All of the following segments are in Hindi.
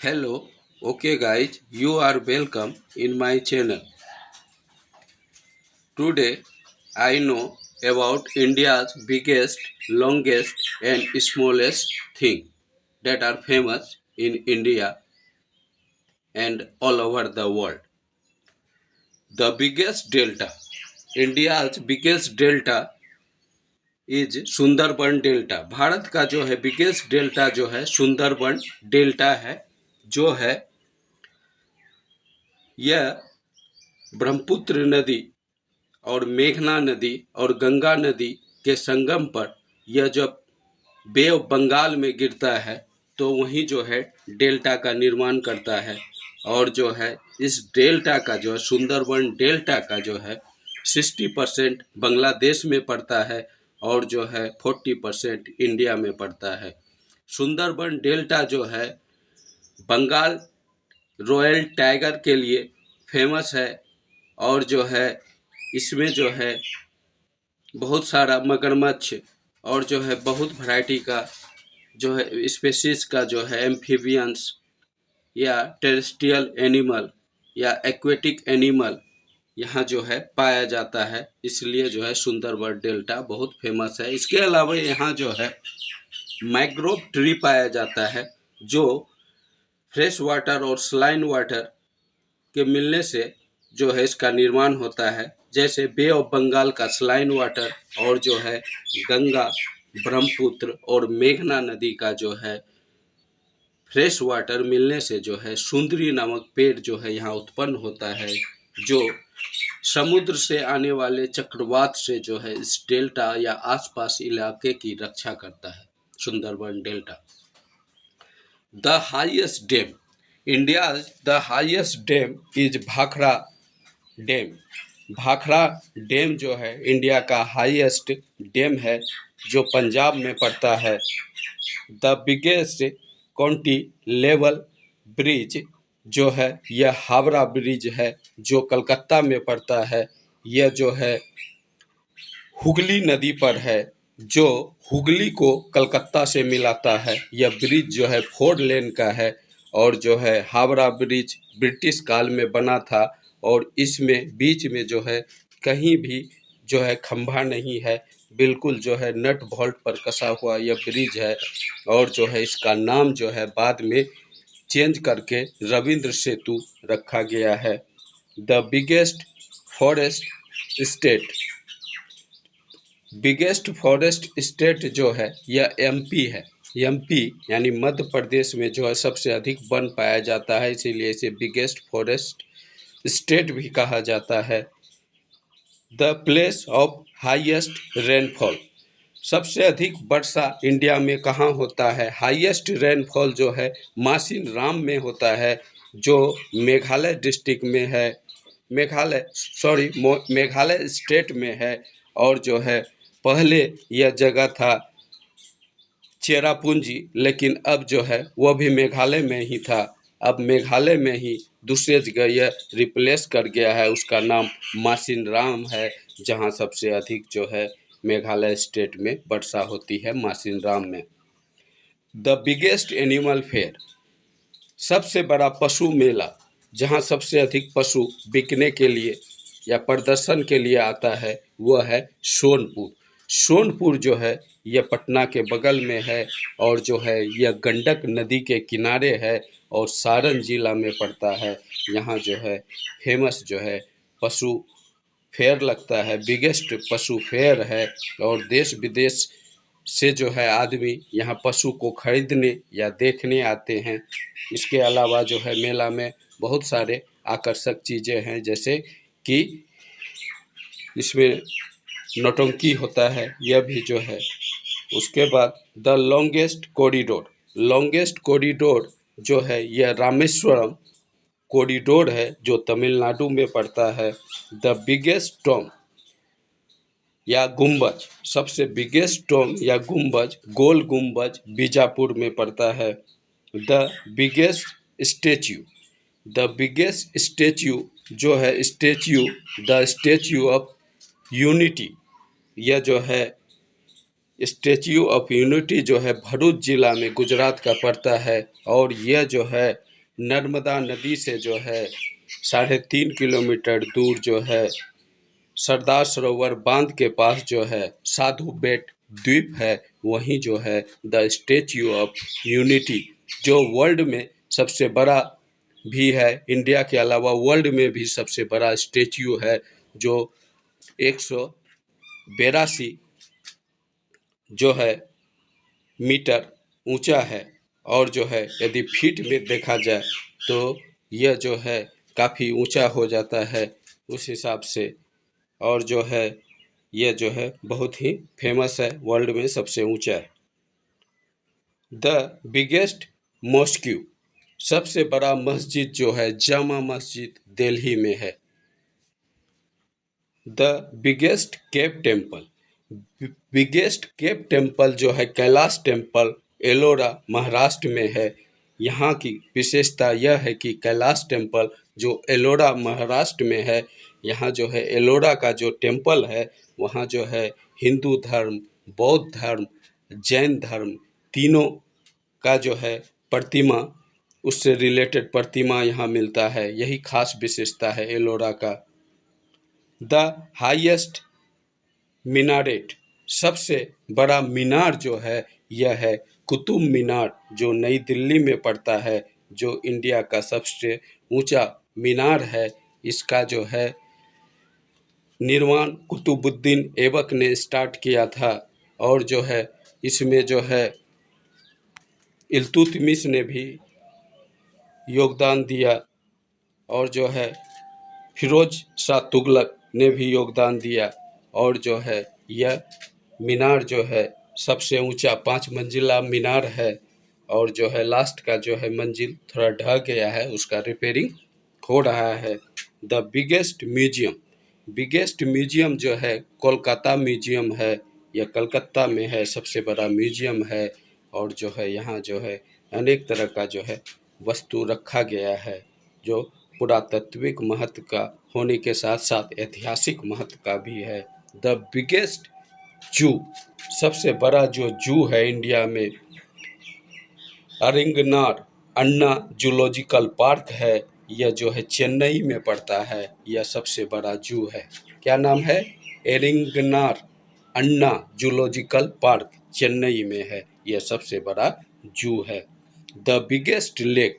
Hello, okay guys, you are welcome in my channel. Today I know about India's biggest, longest and smallest thing that are famous in India and all over the world. The biggest delta, India's biggest delta is Sundarban delta. Bharat का जो है बिगेस्ट डेल्टा जो है सुंदरबन डेल्टा है, जो है यह ब्रह्मपुत्र नदी और मेघना नदी और गंगा नदी के संगम पर यह जब बे ऑफ बंगाल में गिरता है तो वहीं जो है डेल्टा का निर्माण करता है। और जो है इस डेल्टा का जो है सुंदरबन डेल्टा का जो है 60% बांग्लादेश में पड़ता है और जो है 40% इंडिया में पड़ता है। सुंदरबन डेल्टा जो है बंगाल रॉयल टाइगर के लिए फेमस है और जो है इसमें जो है बहुत सारा मगरमच्छ और जो है बहुत वैरायटी का जो है स्पेसीज का जो है एम्फीबियंस या टेरेस्ट्रियल एनिमल या एक्वेटिक एनिमल यहाँ जो है पाया जाता है, इसलिए जो है सुंदरबन डेल्टा बहुत फेमस है। इसके अलावा यहाँ जो है मैंग्रोव ट्री पाया जाता है, जो फ्रेश वाटर और सलाइन वाटर के मिलने से जो है इसका निर्माण होता है। जैसे बे ऑफ बंगाल का सलाइन वाटर और जो है गंगा, ब्रह्मपुत्र और मेघना नदी का जो है फ्रेश वाटर मिलने से जो है सुंदरी नामक पेड़ जो है यहाँ उत्पन्न होता है, जो समुद्र से आने वाले चक्रवात से जो है इस डेल्टा या आसपास इलाके की रक्षा करता है। Sundarban delta. The highest dam India, the highest dam is Bhakra dam. Bhakra dam जो है इंडिया का हाईएस्ट डैम है, जो पंजाब में पड़ता है। The biggest county level bridge जो है यह हावड़ा ब्रिज है, जो कलकत्ता में पड़ता है। यह जो है हुगली नदी पर है, जो हुगली को कलकत्ता से मिलाता है। यह ब्रिज जो है 4 लेन का है और जो है हावड़ा ब्रिज ब्रिटिश काल में बना था और इसमें बीच में जो है कहीं भी जो है खंभा नहीं है, बिल्कुल जो है नट बोल्ट पर कसा हुआ यह ब्रिज है। और जो है इसका नाम जो है बाद में चेंज करके रविंद्र सेतु रखा गया है। The biggest forest state, biggest forest state जो है यह एमपी है। एमपी यानी मध्य प्रदेश में जो है सबसे अधिक वन पाया जाता है, इसीलिए इसे बिगेस्ट फॉरेस्ट स्टेट भी कहा जाता है। The place of highest rainfall, सबसे अधिक वर्षा इंडिया में कहाँ होता है? हाईएस्ट रेनफॉल जो है मासिन राम में होता है, जो मेघालय डिस्ट्रिक्ट में है, मेघालय स्टेट में है। और जो है पहले यह जगह था चेरापूंजी, लेकिन अब जो है वह भी मेघालय में ही था। अब मेघालय में ही दूसरे जगह यह रिप्लेस कर गया है, उसका नाम मासिन राम है, जहां सबसे अधिक जो है मेघालय स्टेट में वर्षा होती है, मासिन राम में। द बिगेस्ट एनिमल फेयर, सबसे बड़ा पशु मेला, जहां सबसे अधिक पशु बिकने के लिए या प्रदर्शन के लिए आता है, वह है सोनपुर। सोनपुर जो है यह पटना के बगल में है और जो है यह गंडक नदी के किनारे है और सारण जिला में पड़ता है। यहाँ जो है फेमस जो है पशु फेयर लगता है, बिगेस्ट पशु फेयर है और देश विदेश से जो है आदमी यहाँ पशु को खरीदने या देखने आते हैं। इसके अलावा जो है मेला में बहुत सारे आकर्षक चीज़ें हैं, जैसे कि इसमें नौटंकी होता है, यह भी जो है। उसके बाद the longest corridor, longest corridor जो है यह रामेश्वरम कॉरिडोर है, जो तमिलनाडु में पड़ता है। द बिगेस्ट टॉम या गुंबज, सबसे बिगेस्ट टॉम या गुंबज, गोल गुंबज बीजापुर में पड़ता है। The biggest statue, the biggest statue जो है statue, the statue of unity, यह जो है स्टेच्यू ऑफ यूनिटी जो है भरूच जिला में गुजरात का पड़ता है और यह जो है नर्मदा नदी से जो है 3.5 किलोमीटर दूर जो है सरदार सरोवर बांध के पास जो है साधु बेट द्वीप है, वहीं जो है द स्टैच्यू ऑफ यूनिटी जो वर्ल्ड में सबसे बड़ा भी है, इंडिया के अलावा वर्ल्ड में भी सबसे बड़ा स्टैच्यू है, जो 182 जो है मीटर ऊंचा है। और जो है यदि फीट में देखा जाए तो यह जो है काफ़ी ऊंचा हो जाता है उस हिसाब से। और जो है यह जो है बहुत ही फेमस है, वर्ल्ड में सबसे ऊंचा है। द बिगेस्ट मॉस्क्यू सबसे बड़ा मस्जिद जो है जामा मस्जिद दिल्ली में है। The biggest cave temple, biggest cave temple जो है कैलाश टेम्पल एलोरा महाराष्ट्र में है। यहाँ की विशेषता यह है कि कैलाश टेम्पल जो एलोरा महाराष्ट्र में है, यहाँ जो है एलोरा का जो टेम्पल है वहाँ जो है हिंदू धर्म, बौद्ध धर्म, जैन धर्म तीनों का जो है प्रतिमा, उससे रिलेटेड प्रतिमा यहाँ मिलता है। यही खास विशेषता है एलोरा का। द हाईएस्ट मीनारेट सबसे बड़ा मीनार जो है यह है कुतुब मीनार जो नई दिल्ली में पड़ता है, जो इंडिया का सबसे ऊंचा मीनार है। इसका जो है निर्माण कुतुबुद्दीन ऐबक ने स्टार्ट किया था। और जो है इसमें जो है इल्तुतमिश ने भी योगदान दिया, और जो है फिरोज शाह तुगलक ने भी योगदान दिया। और जो है यह मीनार जो है सबसे ऊंचा 5 मंजिला मीनार है। और जो है लास्ट का जो है मंजिल थोड़ा ढह गया है, उसका रिपेयरिंग हो रहा है। The biggest museum, biggest museum जो है कोलकाता म्यूजियम है, यह कलकत्ता में है, सबसे बड़ा म्यूजियम है। और जो है यहाँ जो है अनेक तरह का जो है वस्तु रखा गया है, जो पुरातात्विक महत्व का होने के साथ साथ ऐतिहासिक महत्व का भी है। द बिगेस्ट जू, सबसे बड़ा जो जू है इंडिया में अरिंगनार अन्ना जूलॉजिकल पार्क है, यह जो है चेन्नई में पड़ता है, यह सबसे बड़ा जू है। क्या नाम है? एरिंगनार अन्ना जूलॉजिकल पार्क चेन्नई में है, यह सबसे बड़ा जू है। द बिगेस्ट लेक,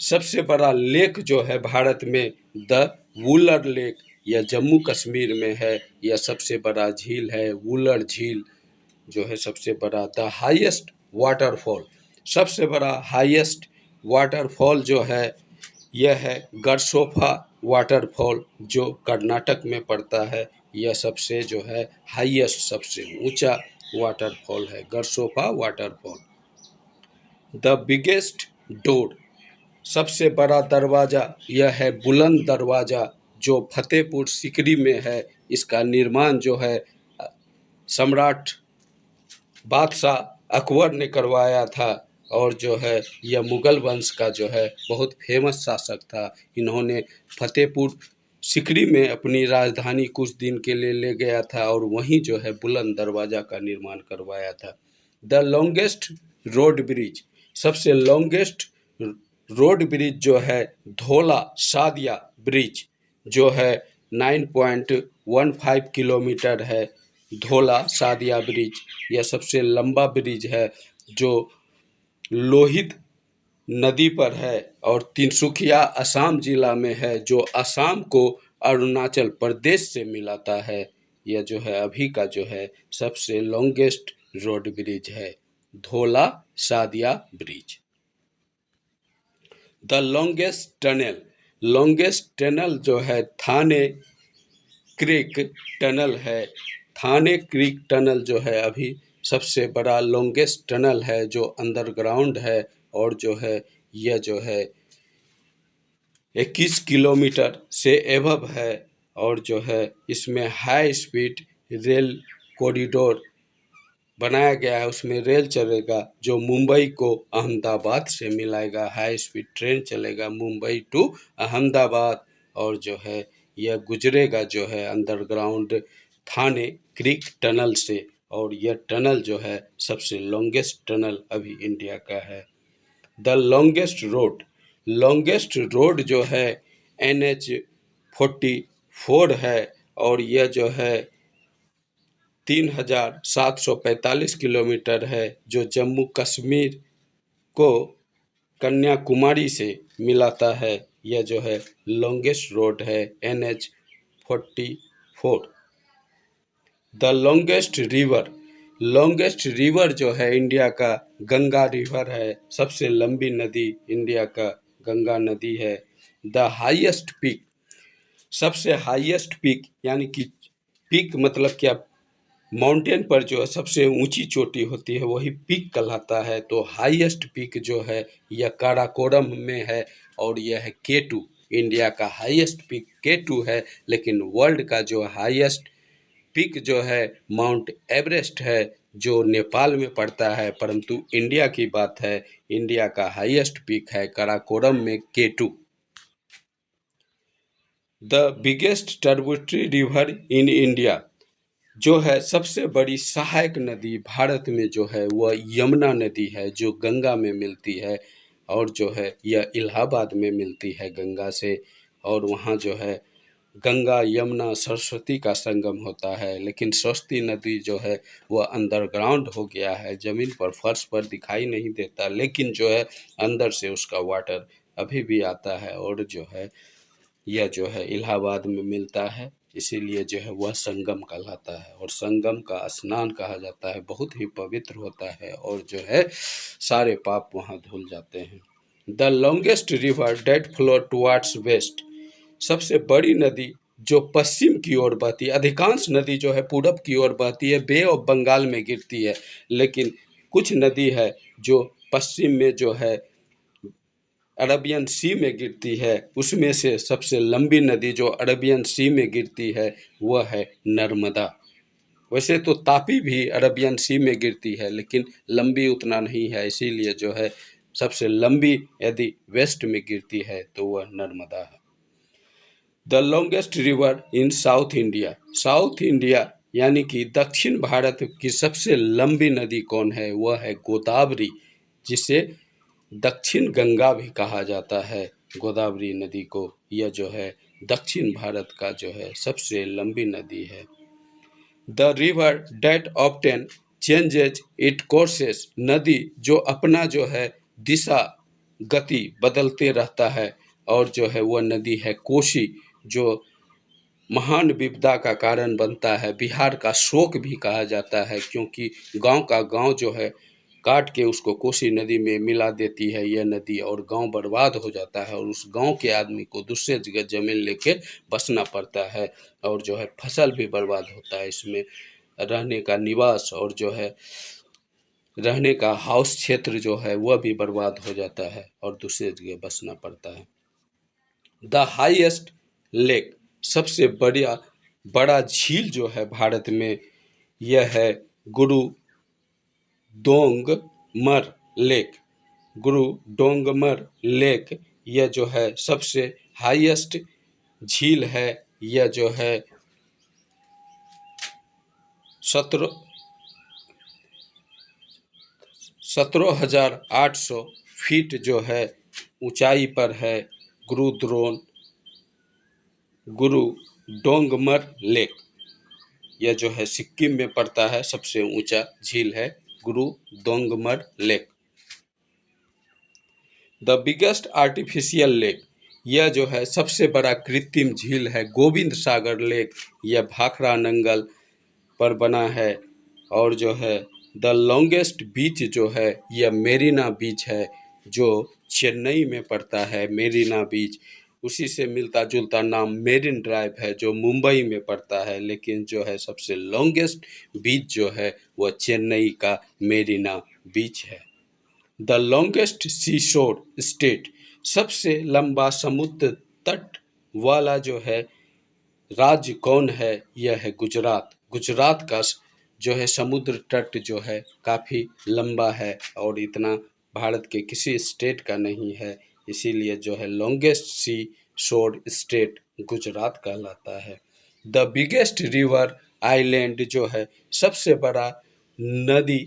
सबसे बड़ा लेक जो है भारत में द वुलर लेक, यह जम्मू कश्मीर में है, यह सबसे बड़ा झील है, वुलर झील जो है सबसे बड़ा। द हाईएस्ट वाटरफॉल, सबसे बड़ा हाईएस्ट वाटरफॉल जो है यह है गरसोफा वाटरफॉल जो कर्नाटक में पड़ता है, यह सबसे जो है हाईएस्ट सबसे ऊंचा वाटरफॉल है, गरसोफा वाटरफॉल। द बिगेस्ट डोर, सबसे बड़ा दरवाज़ा यह है बुलंद दरवाज़ा जो फतेहपुर सीकरी में है। इसका निर्माण जो है सम्राट बादशाह अकबर ने करवाया था। और जो है यह मुग़ल वंश का जो है बहुत फेमस शासक था। इन्होंने फतेहपुर सीकरी में अपनी राजधानी कुछ दिन के लिए ले गया था और वहीं जो है बुलंद दरवाज़ा का निर्माण करवाया था। द लॉन्गेस्ट रोड ब्रिज, सबसे लॉन्गेस्ट रोड ब्रिज जो है धौला सादिया ब्रिज जो है 9.15 किलोमीटर है। धौला सादिया ब्रिज यह सबसे लंबा ब्रिज है जो लोहित नदी पर है और तिनसुकिया असम जिला में है, जो असम को अरुणाचल प्रदेश से मिलाता है। यह जो है अभी का जो है सबसे लॉन्गेस्ट रोड ब्रिज है, Dhaula Sadia bridge. The longest tunnel, longest tunnel जो है थाने क्रीक टनल है। थाने क्रीक टनल जो है अभी सबसे बड़ा लॉन्गेस्ट टनल है जो अंडरग्राउंड है। और जो है यह जो है 21 किलोमीटर से एबव है। और जो है इसमें हाई स्पीड रेल कॉरिडोर बनाया गया है, उसमें रेल चलेगा जो मुंबई को अहमदाबाद से मिलाएगा। हाई स्पीड ट्रेन चलेगा मुंबई टू अहमदाबाद। और जो है यह गुजरेगा जो है अंडरग्राउंड थाने क्रीक टनल से। और यह टनल जो है सबसे लॉन्गेस्ट टनल अभी इंडिया का है। The longest road, longest road जो है NH-44 है और यह जो है 3745 किलोमीटर है, जो जम्मू कश्मीर को कन्याकुमारी से मिलाता है। यह जो है लॉन्गेस्ट रोड है NH-44। द लॉन्गेस्ट रिवर जो है इंडिया का गंगा रिवर है। सबसे लंबी नदी इंडिया का गंगा नदी है। द हाईएस्ट पीक, सबसे हाईएस्ट पीक यानी कि पीक मतलब क्या, माउंटेन पर जो सबसे ऊंची चोटी होती है वही पीक कहलाता है। तो हाईएस्ट पीक जो है यह काराकोरम में है और यह है K2। इंडिया का हाईएस्ट पीक K2 है, लेकिन वर्ल्ड का जो हाईएस्ट पीक जो है माउंट एवरेस्ट है, जो नेपाल में पड़ता है। परंतु इंडिया की बात है, इंडिया का हाईएस्ट पीक है काराकोरम में K2। The biggest tributary river in India, जो है सबसे बड़ी सहायक नदी भारत में जो है वह यमुना नदी है, जो गंगा में मिलती है और जो है यह इलाहाबाद में मिलती है गंगा से। और वहाँ जो है गंगा यमुना सरस्वती का संगम होता है। लेकिन सरस्वती नदी जो है वह अंडरग्राउंड हो गया है, ज़मीन पर फर्श पर दिखाई नहीं देता, लेकिन जो है अंदर से उसका वाटर अभी भी आता है और जो है यह जो है इलाहाबाद में मिलता है। इसीलिए जो है वह संगम कहलाता है और संगम का स्नान कहा जाता है। बहुत ही पवित्र होता है और जो है सारे पाप वहाँ धुल जाते हैं। The longest river that flow towards west, सबसे बड़ी नदी जो पश्चिम की ओर बहती है। अधिकांश नदी जो है पूरब की ओर बहती है, बे ऑफ बंगाल में गिरती है, लेकिन कुछ नदी है जो पश्चिम में जो है अरबियन सी में गिरती है। उसमें से सबसे लंबी नदी जो अरबियन सी में गिरती है वह है नर्मदा। वैसे तो तापी भी अरबियन सी में गिरती है, लेकिन लंबी उतना नहीं है, इसीलिए जो है सबसे लंबी यदि वेस्ट में गिरती है तो वह नर्मदा है। The longest river in south India, south India यानी कि दक्षिण भारत की सबसे लंबी नदी कौन है, वह है गोदावरी, जिसे दक्षिण गंगा भी कहा जाता है गोदावरी नदी को। यह जो है दक्षिण भारत का जो है सबसे लंबी नदी है। The river that often changes it courses, नदी जो अपना जो है दिशा गति बदलते रहता है और जो है वह नदी है कोसी, जो महान विपदा का कारण बनता है। बिहार का शोक भी कहा जाता है, क्योंकि गांव का गांव जो है काट के उसको कोसी नदी में मिला देती है यह नदी, और गांव बर्बाद हो जाता है और उस गांव के आदमी को दूसरे जगह जमीन लेके बसना पड़ता है और जो है फसल भी बर्बाद होता है। इसमें रहने का निवास और जो है रहने का हाउस क्षेत्र जो है वह भी बर्बाद हो जाता है और दूसरे जगह बसना पड़ता है। द हाईएस्ट लेक, सबसे बड़ा झील जो है भारत में यह है गुरु दोंगमर लेक। गुरु डोंगमर लेक यह जो है सबसे हाईएस्ट झील है। यह जो है 17,800 फीट जो है ऊंचाई पर है गुरु डोंगमर लेक। यह जो है सिक्किम में पड़ता है, सबसे ऊंचा झील है Gurudongmar lake. The biggest artificial lake, यह जो है सबसे बड़ा कृत्रिम झील है गोविंद सागर लेक। यह भाखड़ा नंगल पर बना है और जो है द लॉन्गेस्ट बीच जो है यह मेरीना बीच है, जो चेन्नई में पड़ता है। मेरीना बीच उसी से मिलता जुलता नाम मेरिन ड्राइव है, जो मुंबई में पड़ता है, लेकिन जो है सबसे लॉन्गेस्ट बीच जो है वह चेन्नई का मेरीना बीच है। द लॉन्गेस्ट सी शोर स्टेट, सबसे लंबा समुद्र तट वाला जो है राज्य कौन है, यह है गुजरात। गुजरात का जो है समुद्र तट जो है काफ़ी लंबा है और इतना भारत के किसी स्टेट का नहीं है, इसीलिए जो है लॉन्गेस्ट सी शोर स्टेट गुजरात कहलाता है। द बिगेस्ट रिवर आइलैंड, जो है सबसे बड़ा नदी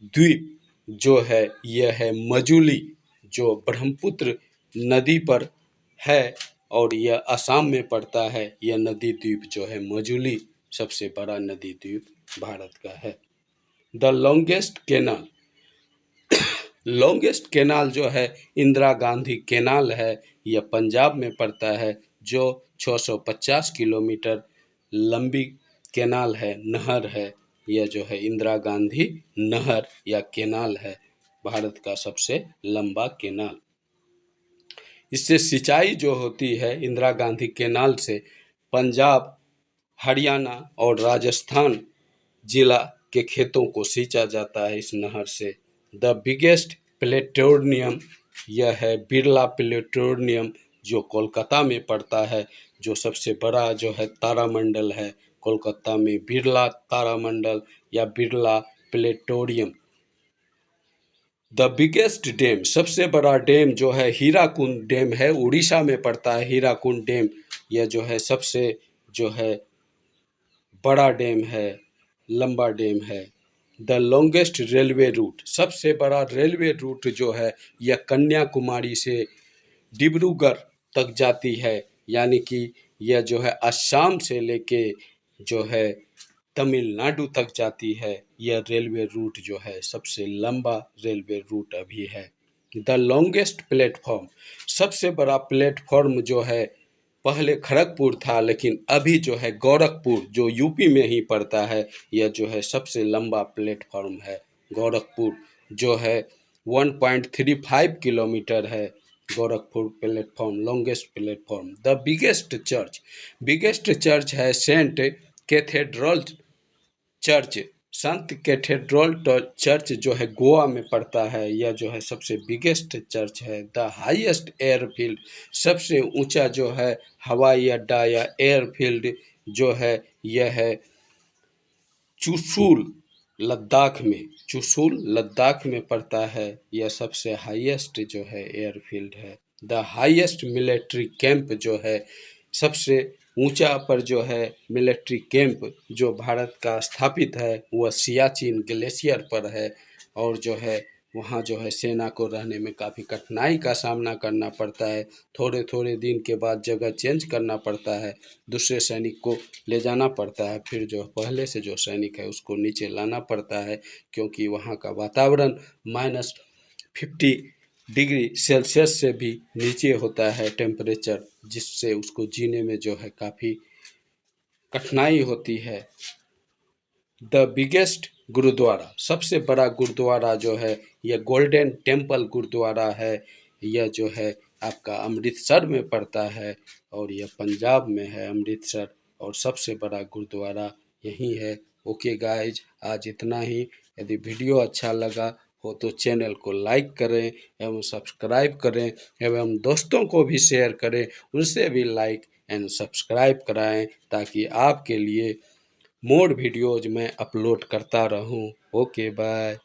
द्वीप जो है यह है मजुली, जो ब्रह्मपुत्र नदी पर है और यह असम में पड़ता है। यह नदी द्वीप जो है मजुली सबसे बड़ा नदी द्वीप भारत का है। द लॉन्गेस्ट कैनाल जो है इंदिरा गांधी कैनाल है। यह पंजाब में पड़ता है, जो 650 किलोमीटर लंबी कैनाल है, नहर है। यह जो है इंदिरा गांधी नहर या कैनाल है, भारत का सबसे लंबा कैनाल। इससे सिंचाई जो होती है इंदिरा गांधी कैनाल से, पंजाब, हरियाणा और राजस्थान जिला के खेतों को सींचा जाता है इस नहर से। द बिगेस्ट प्लेनेटोरियम, यह है बिरला प्लेनेटोरियम, जो कोलकाता में पड़ता है। जो सबसे बड़ा जो है तारामंडल है कोलकाता में, बिरला तारामंडल या Birla planetarium. The biggest dam, सबसे बड़ा डैम जो है हीराकुंड डैम है, उड़ीसा में पड़ता है हीराकुंड डैम। यह जो है सबसे जो है बड़ा डैम है, लंबा डैम है। द लॉन्गेस्ट रेलवे रूट, सबसे बड़ा रेलवे रूट जो है यह कन्याकुमारी से डिब्रूगढ़ तक जाती है, यानी कि यह जो है असम से लेके जो है तमिलनाडु तक जाती है। यह रेलवे रूट जो है सबसे लंबा रेलवे रूट अभी है। द लॉन्गेस्ट प्लेटफॉर्म, सबसे बड़ा प्लेटफॉर्म जो है पहले खड़गपुर था, लेकिन अभी जो है गोरखपुर जो यूपी में ही पड़ता है, यह जो है सबसे लंबा प्लेटफॉर्म है। गोरखपुर जो है 1.35 किलोमीटर है। Gorakhpur platform longest platform. The biggest church है सेंट कैथेड्रल चर्च। संत कैथेड्रल चर्च जो है गोवा में पड़ता है। यह जो है सबसे बिगेस्ट चर्च है। द हाईएस्ट एयरफील्ड, सबसे ऊंचा जो है हवाई अड्डा या एयरफील्ड जो है यह है चुशूल लद्दाख में पड़ता है। यह सबसे हाईएस्ट जो है एयरफील्ड है। द हाईएस्ट मिलिट्री कैंप जो है, सबसे ऊंचा पर जो है मिलिट्री कैंप जो भारत का स्थापित है, वह सियाचिन ग्लेशियर पर है। और जो है वहाँ जो है सेना को रहने में काफ़ी कठिनाई का सामना करना पड़ता है। थोड़े थोड़े दिन के बाद जगह चेंज करना पड़ता है, दूसरे सैनिक को ले जाना पड़ता है, फिर जो पहले से जो सैनिक है उसको नीचे लाना पड़ता है, क्योंकि वहाँ का वातावरण -50 डिग्री सेल्सियस से भी नीचे होता है टेम्परेचर, जिससे उसको जीने में जो है काफ़ी कठिनाई होती है। द बिगेस्ट गुरुद्वारा, सबसे बड़ा गुरुद्वारा जो है यह गोल्डन टेम्पल गुरुद्वारा है। यह जो है आपका अमृतसर में पड़ता है और यह पंजाब में है अमृतसर, और सबसे बड़ा गुरुद्वारा यही है। ओके गाइज, आज इतना ही। यदि वीडियो अच्छा लगा हो तो चैनल को लाइक करें एवं सब्सक्राइब करें, एवं दोस्तों को भी शेयर करें, उनसे भी लाइक एंड सब्सक्राइब कराएं, ताकि आपके लिए मोर वीडियोज़ में अपलोड करता रहूं। Okay bye.